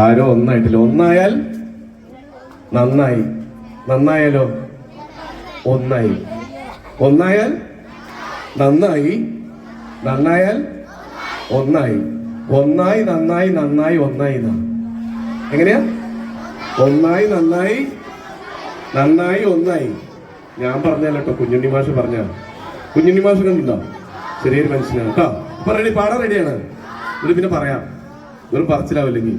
ആരോ ഒന്നായിട്ടില്ല. ഒന്നായാൽ നന്നായി, നന്നായാലോ ഒന്നായി, ഒന്നായാൽ നന്നായി, നന്നായാൽ ഒന്നായി, ഒന്നായി നന്നായി, നന്നായി ഒന്നായി. എങ്ങനെയാ? ഒന്നായി നന്നായി, നന്നായി ഒന്നായി. ഞാൻ പറഞ്ഞല്ലോ കേട്ടോ, കുഞ്ഞുണ്ണി മാഷ് പറഞ്ഞ. കുഞ്ഞുണ്ണി മാഷ് കണ്ടിട്ടുണ്ടോ? ചെറിയൊരു മനുഷ്യനാണ് കേട്ടോ. അപ്പൊ റെഡി, പാടാൻ റെഡിയാണ്. ഇത് പിന്നെ പറയാം, ഇതൊരു പറച്ചിലാവില്ലെങ്കിൽ.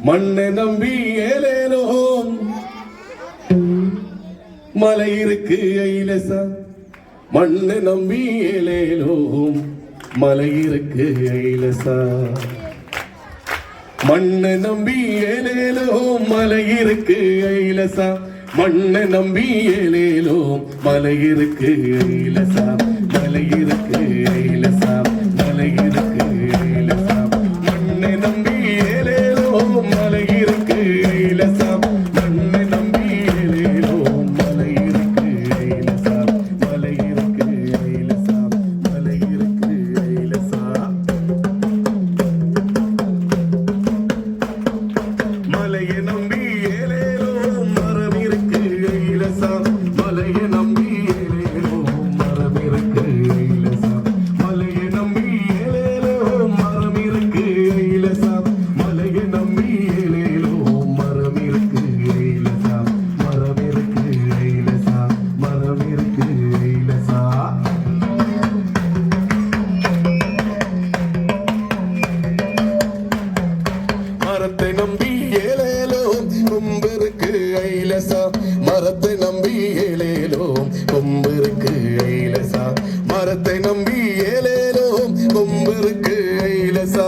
മണ്ണെ നമ്പി ഏലേലോ മലയിருக்கு ஐலச, மண்ணை நம்பி ஏலேலோ மலையிருக்கு ஐலச, மண்ணை நம்பி ஏலேலோ மலையிருக்கு ஐலச, மண்ணை நம்பி ஏலேலோ மலையிருக்கு ஐலச, மலையிருக்கு ஐலச, மலையிருக்கு ஐலச, மண்ணை நம்பி ஏலேலோ மலையிருக்கு ஐலச, மண்ணை நம்பி ஏலேலோ மலையிருக்கு ஐலச, மலையிருக்கு ஐலச, மலையிருக்கு ஐலச. மலையை நம்பி ஏலேலோ மரம் இருக்கு ஐலச, மலையை நம்பி ஏலேலோ மரம் இருக்கு ஐலச, மலையை நம்பி ஏலேலோ மரம் இருக்கு ஐலச, மலையை நம்பி ஏலேலோ மரம் இருக்கு ஐலச, மரம் இருக்கு ஐலச, மரம் இருக்கு ஐலச. மரத்தை நம்பி ஏலேலோ கொம்பிருக்கு ஐலசா, மரத்தை நம்பி ஏலேலோ கொம்பிருக்கு ஐலசா, மரத்தை நம்பி ஏலேலோ கொம்பிருக்கு ஐலசா,